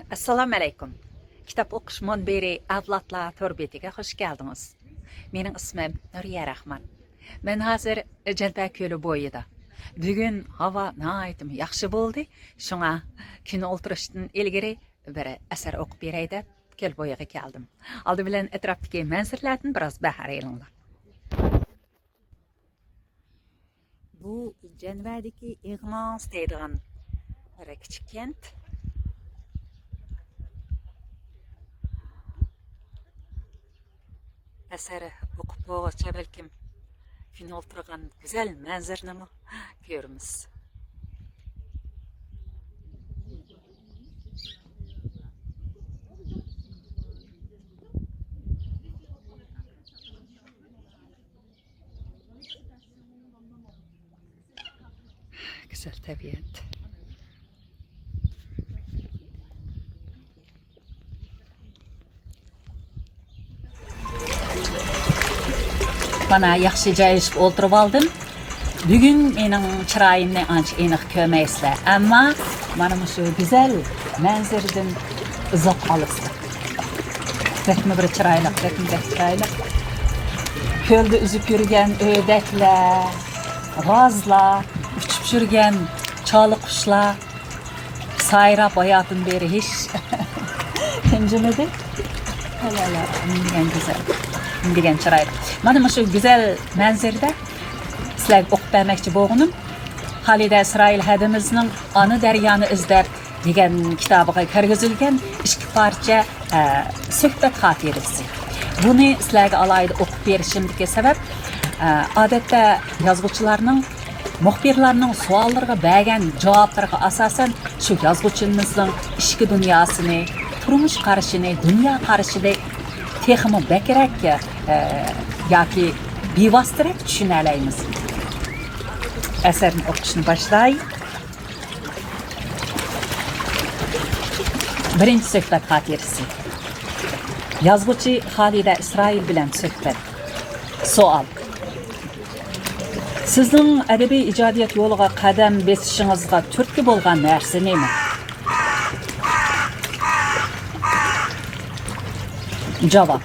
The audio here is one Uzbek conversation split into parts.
Assalamu alaykum. Kitap o'qish munbiri avlodlar to'rbetiga xush keldingiz. Mening ismim Nuriya Rahman. Men hozir Jalpa ko'li bo'yida. Bugun havo nihoyatda yaxshi bo'ldi. Shunga kun o'tirishdan ilgari bir asar o'qib beray deb ko'l bo'yiga keldim. Oldi bilan atrofdagi manzaralardan biroz bahar elinglar. Bu Janvadagi Ig'nos deydigan bir kichik kent. Əsəri oxub boğaça bəlkім gün oltırğan güzel mənzərnamı görürüz. Güzel təbiət. Bana yaxşı cayışıp oturup aldım. Bugün mening chiroyimni ancha aniq ko'rmaysizlar, ammo mana shu güzel manzaradan uzoq olasizlar. Bekmi bir chiroyli, chiroyli. Ko'lda uzib yurgan o'rdaklar, g'ozlar, uchib yurgan choli qushlar, sayrab hayotdan beri hech tinchimidi. Hala, menga güzel. Degan chiroyli. Mana shu güzel manzarada sizlarga o'qib bermoqchi bo'lganim Xalida Isroil hadimizning Ona daryoni izlab degan kitobiga kirgizilgan ikki parcha suhbat xotirasi. Buni sizlarga alayda o'qib berishimdagi sabab odatda yozuvchilarning muxbirlarning savollariga bergan javoblarga asosan shu yozuvchimizning ichki dunyosini, turmush qarashini, dunyo qarashini texmi bekrak yoki bevositaroq tushuna olamiz. Asarni o'qishni boshlay. Birinchi suhbat xotirasi. Yozuvchi Xalida Isroil bilan suhbat. Savol. Sizning adabiy ijodiyat yo'liga qadam bosishingizga turtki bo'lgan narsa nima? Javob.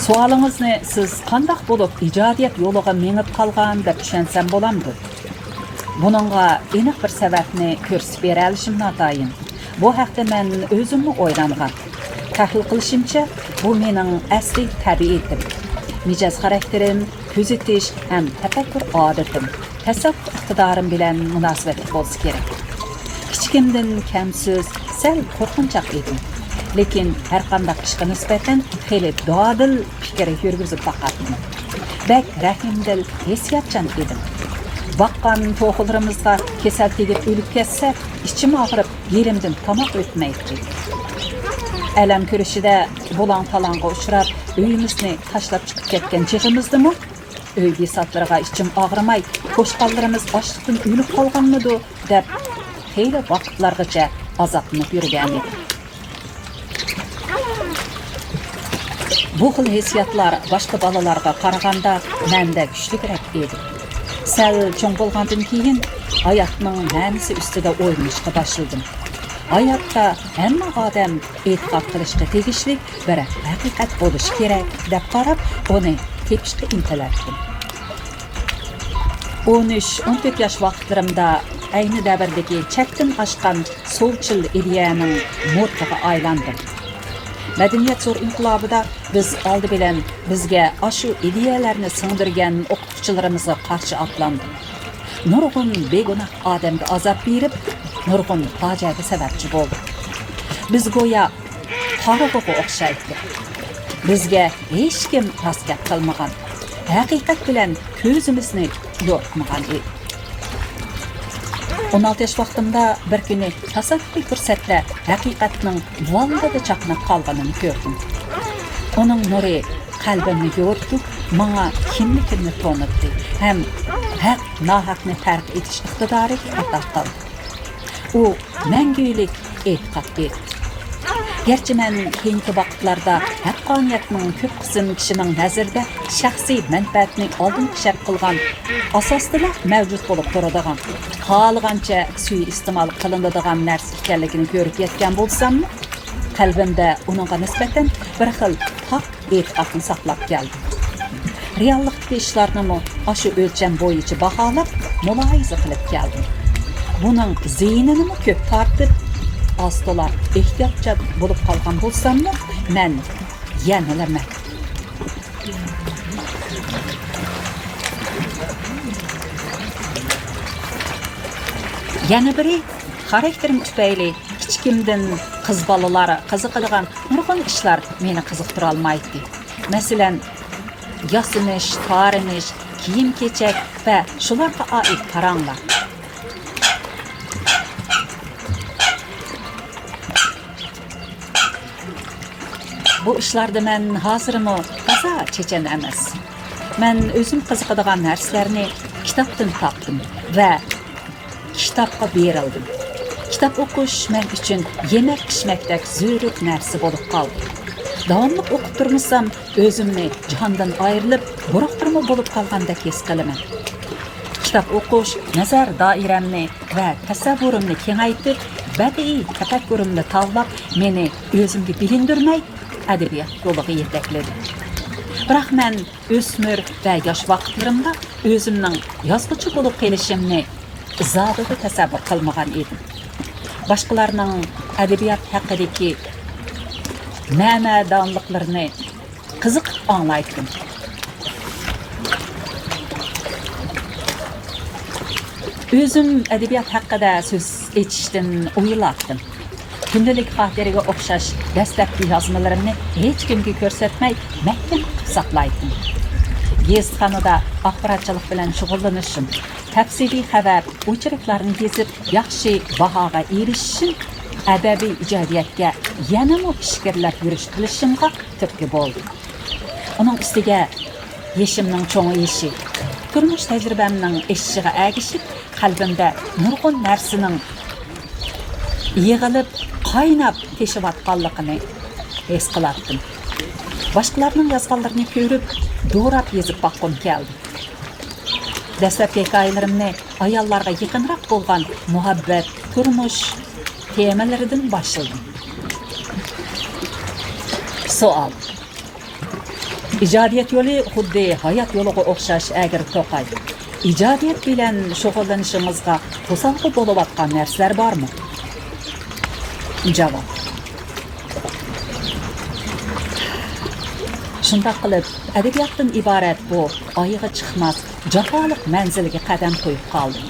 Sualınızı siz qandaq bo'lib ijodiyat yo'liga menib qolgan deb tushunsam bo'lamdi? Buningga aniq bir sababni ko'rsatib bera olishim notayin. Bu haqda men o'zimni o'ylangan. Tahlil qilishimcha, bu mening asli tabiatim. Mijoz xarakterim, kuzatish ham tafakkur odatim, tasavvur iqtidorim bilan munosabatli bo'lsa kerak. Kichikimdan kamsiz, sal qo'rqinchoq edim. Lekin har qanday ishga nisbatan xeyli dodil fikr yurgizib boqardim. Bak rahimdil, hissiyatchan edim. Baqqan to'g'rilarimizga kasal tegib o'lib ketsa, ichim og'rib, yerimdan tomoq o'tmaydi. Alam ko'rishida bo'lan-falonga uchrab, uyimizni tashlab chiqib ketgan chig'imizdimi? Uy besotlariga ichim og'rimay, qo'shqonlarimiz ochlikdan o'lib qolganmidi deb xeyli vaqtlargacha azoblanib yurgan edim. Bu xil hissiyatlar boshqa bolalarga qaraganda menda kuchliroq edi. Sal cho'ng bo'lgandan keyin hayotning ma'nosi ustida o'ylashga boshladim. Hayotda hamma odam e'tiqod qilishga tegishli bir haqiqat bo'lishi kerak deb qarab, uni tepishga intilardim. 13-14 yosh vaqtlarimda ayni davrdagi chakdan oshgan so'lchil ideyaning mo'rtiga aylandim. Madaniyat zo'r inqilobida biz oldi bilan bizga shu ideyalarni singdirgan o'qituvchilarimizga qarshi otlandik. Nurg'un begunoh odamga azob berib, nurg'un fojiaga sababchi bo'ldi. Biz go'yo qorag'uga o'xshaydik. Bizga hech kim tasdiq qilmagan, haqiqat bilan ko'zimizni yo'qmagan edi. 16 yosh vaqtimda bir kuni tasoddifiy fursatda haqiqatning vallada chaqnab qolganini ko'rdim. Uning nuri qalbimni yo'rtib, menga kimligimni to'nitdi ham haq nohaqni farq etish iqtidoriga ato qildi. U mangulik e'tiqod edi. Gerçi men keyingi vaqtlarda haqqoniyatning ko'p qism kishining nazarida shaxsiy manfaatni oldingi shart qilgan asosda mavjud bo'lib turadigan, xohlagancha suiiste'mol qilinadigan narsa ekanligini ko'rib yetgan bo'lsammi, qalbimda uningga nisbatan bir xil haq e'tiqodni saqlab keldim. Reallikdagi ishlarni shu o'lcham bo'yicha baholab, mulohaza qilib keldim. Buning ziynini ko'p tortib, astolar ehtiyotchan bo'lib qolgan bo'lsammi, men yanalaman. Yana biri xarakterim tufayli kichikimdan qiz bolalari qiziqadigan nurg'un ishlar meni qiziqtira olmaydi. Masalan, yasinish, tarinish, kiyim-kechak va shularga oid paranglar. Bu ishlarda men hozirmi toza chechan emas. Men o'zim qiziqadigan narsalarni kitobdan topdim va kitobga berildim. Kitob o'qish men uchun yemak pishmakdek zo'ruk narsa bo'lib qoldi. Davomli o'qib turmasam, o'zimni jahondan ayrilib, buruqtirma bo'lib qolgandek his qilaman. Kitob o'qish nazar doiramni va tasavvurimni kengaytirib, badiiy tafakkurimni tavlab, meni o'zimga bilindirmay adabiyot yo'liga yetakladi. Biroq men o'smir va yosh vaqtlarimda o'zimning yozuvchi bo'lib qolishimni zodida tasavvur qilmagan edim. Boshqalarning adabiyot haqidagi ma'nodonliklarini qiziqib anglaydim. O'zim adabiyot haqida so'z etishdan o'ylardim. Kundalik xotiraga o'xshash dastlabki yozmalarimni hech kimga ko'rsatmay mahkam qilib saqlaydim. Gazetaxonada axborotchilik bilan shug'ullanishim, tafsiliy xabar, o'chiriklarni yezib, yaxshi bahoga erishishim adabiy ijodiyatga yanama fikrlab yurish qilishimga turtki bo'ldi. Uning ustiga yeshimning cho'ngishi, turmush tajribamning eshishiga agishib, qalbimda nurg'un narsaning yig'ilib, qaynab teshiyotganligini his qilardim. Boshqalarning yozganlarini ko'rib, do'rab yezib boqqim keldi. Dastlabki hikoyalarimni ayollarga yaqinroq bo'lgan muhabbat, turmush temalaridan boshladim. Savol. Ijodiyat yo'li xuddi hayot yo'liga o'xshash agir to'qay. Ijodiyat bilan shug'ullanishingizga to'sqinlik bo'layotgan narsalar bormi? Javob. Shunday qilib, adabiyotdan iborat bu oyig'i chiqmas, jafoliq manziliga qadam qo'yib qoldim.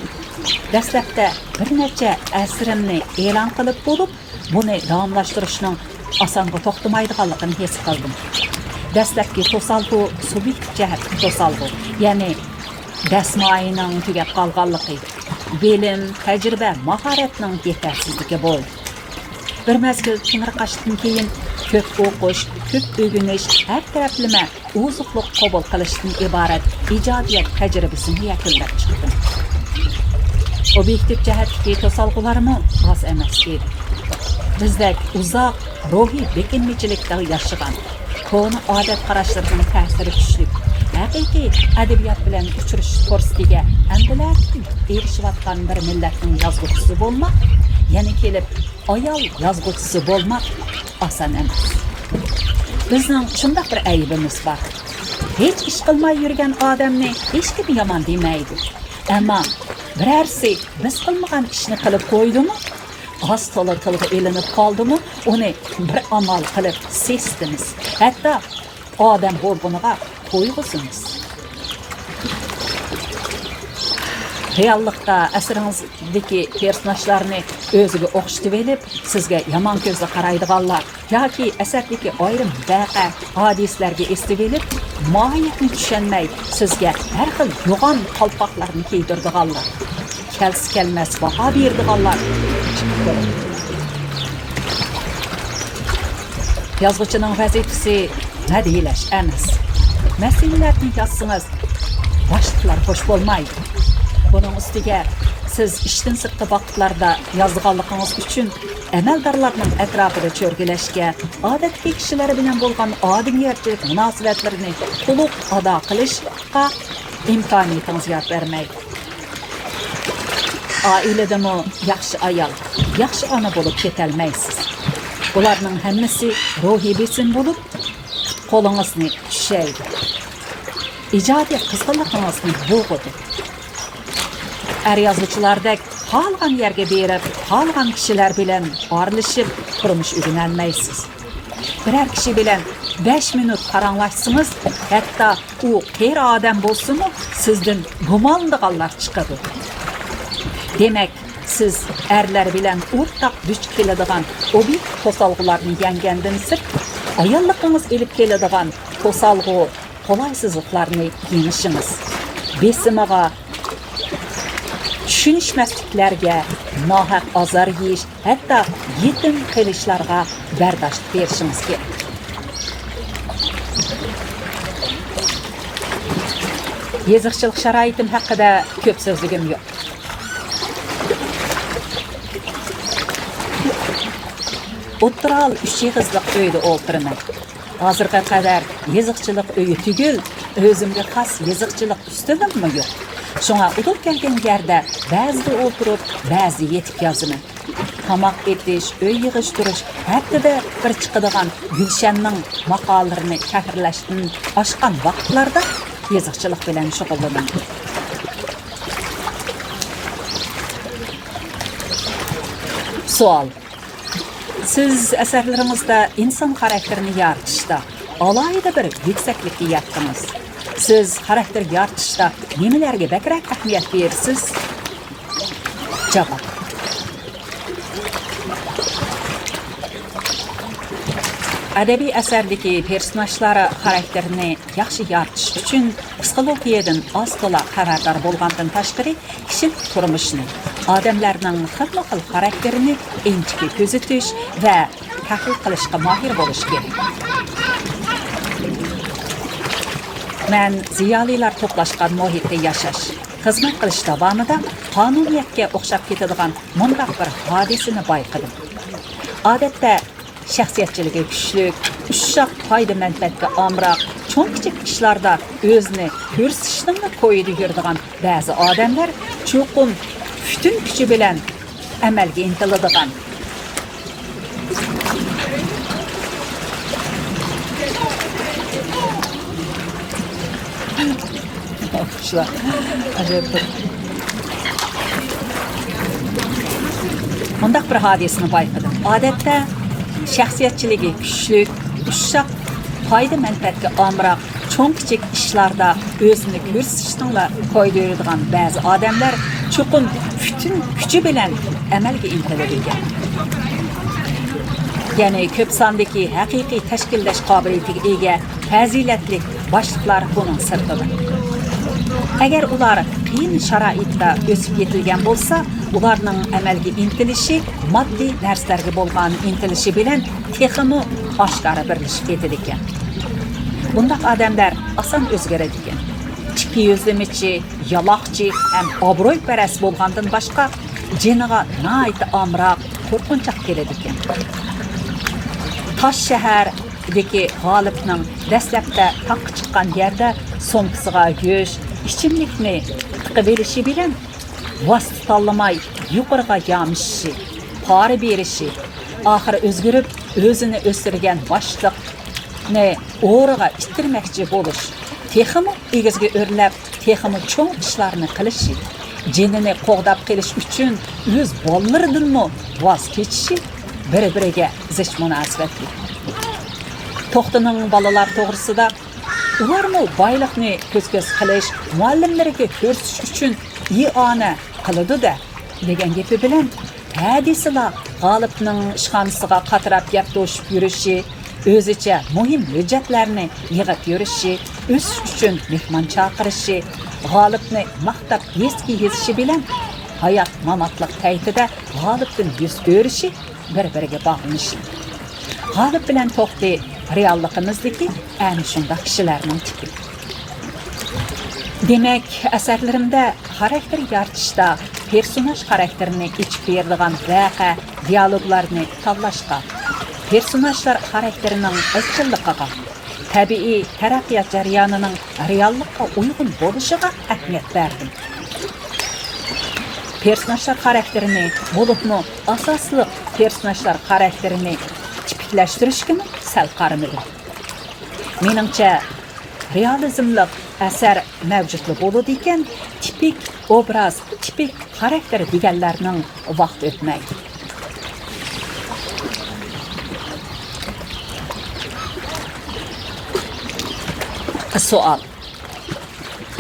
Dastlabda bir necha asrimni e'lon qilib bo'lib, buni davomlashtirishning osonga to'xtamaydiganligini his qildim. Dastlabki to'salg'u subyektiv jihatdan to'salg'u, ya'ni dasmoyining tugab qolganligi, bilim, tajriba, mahoratning yetersizligi bo'ldi. Bir mezgil chingirqashdan keyin ko'p o'qish, ko'p o'rganish, har taraflama ozuqliq qabul qilishdan iborat ijodiyat tajribasini yakunlab chiqdim. Obyektiv jihatdagi to'salg'ularmi oz emas edi. Bizdek uzoq ruhiy bekinmachilikda yashagan, ko'ni odat qarashlarining ta'siri kuchli, haqiqiy adabiyot bilan uchrash fursatiga andilardan erishayotgan bir millatning yozuvchisi bo'lmoq, yana kelib ayol yozuvchisi bo'lmoq oson emas. Bizning shunday bir aybimiz bor. Hech ish qilmay yurgan odamni hech kim yomon demaydi. Ammo birarsi biz qilmagan ishni qilib qo'ydimi, oz to'la tilga elinib qoldimi, uni bir amal qilib sestimiz. Hatto odam bo'lganiga qo'yg'usimiz. Reallikda asringizdagi personajlarni o'ziga o'xshatib olib, sizga yomon ko'zda qaraydiganlar yoki asardagi ayrim voqea hodislarga eslatib olib, mohiyatni tushunmay sizga har xil yo'g'on qalpoqlarni kiydirdiganlar, kelsi kelmas baho berdiganlar. Yozuvchining vazifasi madhiyalash emas. Masalalarni yozsangiz, boshliqlar xo'sh bo'lmaydi. Bunun ustiga siz ishdan sirtqi vaqtlarda yozganligingiz uchun əməldarlarının ətrafında çörgüləşkə, adətki kişilər bilan bolğan adimiyyətçilik münasibətlərini to'liq ado qilishqa imkoniyatınız yar berməydi. Ailədəmi yaxşı ayol, yaxşı ana bo'lib ketolmaysiz. Bularning hammasi ruhiy besim bo'lib, qo'lingizni tushaydi. İcadi qizg'inligingizni bo'g'idi. Er yazıcılardek halgan yerge berip, halgan kişiler bilen arılışıp turmuş ürünelmeysiz. Birer kişi bilen 5 minut karanlaşsınız, hatta o qeyri adam bolsun mu, sizden gumanlıqallar çıkadı. Demek, siz erler bilen ortak güç kelediğen obyekt tosalgılarını yengenden sırt, ayallıqınız elip kelediğen tosalgı kolaysızlıklarını yenişiniz. Besimiga, tushunishmasliklarga, nohaq azar yeyish, hatto yetim qilishlarga bardosh berishimiz kerak. Yeziqchilik sharoitim haqida ko'p so'zligim yo'q. O'ttiral 3 yig'izliq uyda o'tiraman. Hozirga qadar yeziqchilik uyi tugul, o'zimga xos yeziqchilik ustunimmi yo'q. Şoňa udup kelgen yerde bäzide oturup, bäzi yetip yazımı. Tamak etiş, öy yığıştırış, hepde bir çıkıdığan Gülşen'nin makalalarını kahirleştin aşkan vaktlarda yazıkçılık bilen şoğullanım. Sual. Siz eserlerinizde insan karakterini yaratışta alayda bir yükseklikte yaptınız. Siz karakter yaratışda nemelerge bekrak ahmiyet verirsiz? Cevap. Adabiy əsərdəki personajları karakterini yaxşı yaratish üçün psixologiyadan az to'la xabardor bo'lgandan tashqari kishilik turmushni, odamlarning xilma-xil karakterini inchiki kuzatish va tahlil qilishga mohir bo'lish kerak. Men ziyolilar to'plashgan muhitda yashash, xizmat qilish davomida qonuniyatga o'xshab ketadigan mundaq bir hodisani bayqadim. Odatda shaxsiyatchiligi kuchli, ushshaq foyda manfaatga omroq, cho'ng kichik ishlarda o'zini ko'rsatishni qo'yib yuradigan ba'zi odamlar cho'qim butun kuchi bilan amalga intiladigan. Mundaq bir hodisani bayqadim. Odatda shaxsiyatchiligi kuchli, ushshaq, foyda manfaatga omroq, cho'ng kichik ishlarda o'zini ko'rsatishni qo'ydiradigan ba'zi odamlar cho'qim butun kuchi bilan amalga intiladi ekan. Ya'ni ko'p sondagi haqiqiy tashkillash qobiliyatiga ega fazilatli boshliqlar buning sirtida. Agar ular qiyin sharoitda o'sib yetilgan bo'lsa, ularning amalga intilishi moddiy narsalarga bo'lgan intilishi bilan texmi oshkora birlashib ketadi ekan. Bundaq odamlar oson o'zgaradi ekan. Ikki yuzlimichi, yaloqchi ham obro'yparast bo'lgandan boshqa jiniga nihoyat omroq, qo'rqinchoq keladi ekan. Tosh shahardagi g'olibning dastlabda taqqa chiqqan yerda so'mkisiga go'sht, ichimlikni tiqib berishi bilan vosita tanlamay yuqoriga yamishi, pora berishi, oxiri o'zgarib o'zini o'stirgan boshliqni o'g'riga ittirmoqchi bo'lish, texmi egizga o'rlab, texmi cho'ng ishlarni qilishi, jinini qo'g'dab qilish uchun o'z bolalaridanmi voz kechishi bir-biriga zich munosabatli. To'xtining bolalar to'g'risida ularmi boyliqni ko'z-ko'z qilish, muallimlariga ko'rsatish uchun i'ona qiladi-da degan gapi bilan hadislar g'olibning ishxonasiga qatirab gap to'shib yurishi, o'zicha muhim hujjatlarni yig'ib yurishi, o'z uchun mehmon chaqirishi, g'olibni maqtab eski yezishi bilan hayot mamotliq paytida g'olibdan yuz o'rishi bir-biriga bog'lanishi. G'olib bilan to'xti realligimizdagi ana shunday kishilarning tipi. Demak, asarlarimda xarakter yaratishda personaj xarakterini ichib beradigan vaqa dialoglarni tanlashqa, personajlar xarakterining izchilligiga, tabiiy taraqqiyot jarayonining reallikqa uyg'un bo'lishiga ahamiyat berdim. Personajlar xarakterini, bo'libmi asosli personajlar xarakterini tipiklaştirishga sal qaramadim. Meningcha, realizmlik asar mavjud bo'ladi ekan, tipik obraz, tipik xarakter deganlarning vaqt o'tmaydi. Savol.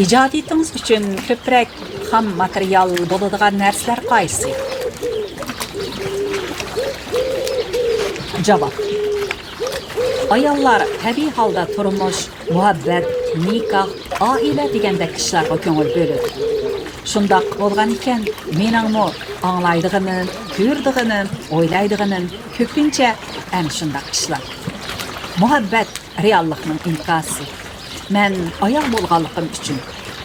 Ijodiyatingiz uchun ko'proq ham material bo'ladigan narsalar qaysi? Javob. Ayollar tabiiy holda turmush, muhabbat, nikoh, oila degandek ishlarga ko'ngil bo'ladi. Shundaq bo'lgan ekan, meningmi anglaydiganim, ko'rdiganim, o'ylaydiganim ko'pincha ana shundaq ishlar. Muhabbat reallikning inkosi. Men ayol bo'lganligim uchun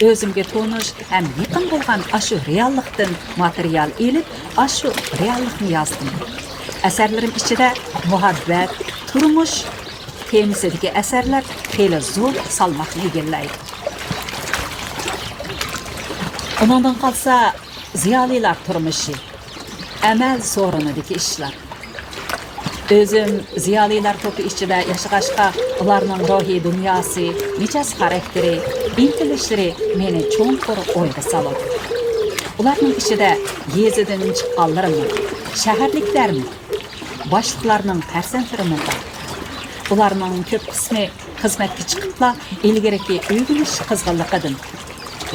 o'zimga tonish ham yaqin bo'lgan ashu reallikdan material elib, ashu reallikni yozdim. Asarlarim ichida muhabbat, turmush temisidagi asarlar xeyli zo'r salmoqni egallaydi. Ondan qalsa ziyolilar turmushi, amal so'rinidagi ishlar. O'zim ziyolilar to'pi ichida yashag'ashqa, ularning ruhiy dunyosi, mijoz xarakteri, intilishlari meni cho'nqur o'yga soladi. Ularning ichida yezidan chiqqanlarmi, shaharliklarmi, boshliqlarning farzandlarimi bor. Ularning ko'p qismi xizmatga chiqibla ilgariki o'yg'ilish qizg'inligidan,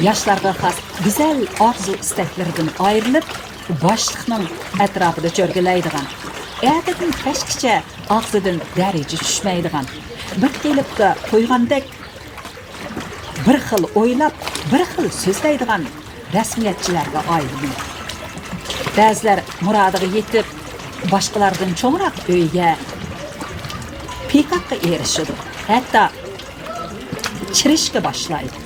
yoshlarga xos go'zal orzu istaklaridan ayrilib, boshliqning atrofida cho'rgilaydigan, ertadan tashkicha og'zidan daraja tushmaydigan, bir kelibda qo'ygandek bir xil o'ylab, bir xil so'zlaydigan rasmiyatchilarga aylanadi. Ba'zilar murodiga yetib, boshqalardan cho'ngroq uyga pikapga erishadi. Hatto chirishga boshlaydi.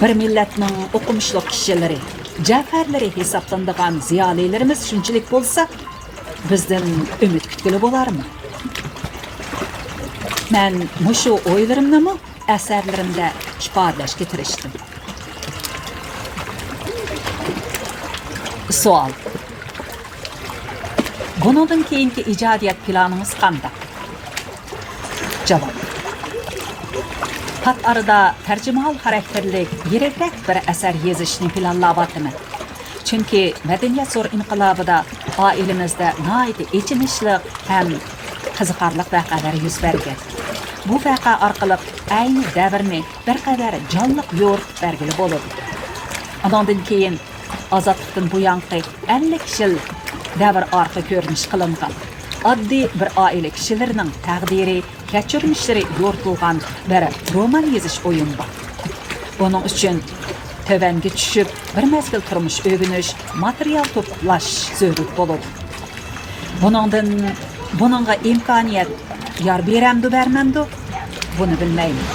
Bir millatning o'qimishli kishilari, jaffarlari hisoblanadigan ziyolilarimiz shunchalik bo'lsa, bizdan umid kutgili bo'larmi? Men mushu o'ylarimni asarlarimda ifodalashga tirishdim. Savol. Bundan keyingi ijodiyat planingiz qanday? Javob. Pat arada tarjimal xarakterlik yirakroq bir asar yozishni planlayapman. Chunki madaniyat zo'r inqilobida oilamizda nihoyat echinishli ham qiziqarli voqealar yuz bergan. Bu voqea orqali ayni davrni bir qadar jonliq yo'ritib bergili bo'ladi. Ondan keyin ozodlikdan buyanqi 50 yil davr orqa ko'rinish qilingan. Oddiy bir oila kishilarining taqdiri, kechirmishlari yo'ritilgan bir roman yozish o'yin bor. Buning uchun tövanga tushib, bir mezgil turmush o'rganish, material to'plash zarur bo'ladi. Buningga imkoniyat yor beramdi, bermamdi, buni bilmayman.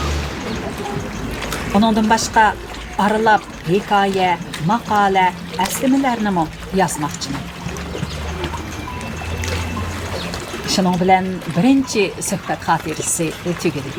Ondan boshqa aralab hikoya, maqola, aslimalarni yozmoqchiman. Şunun bilen birinci söhbət xatirisi tügedi.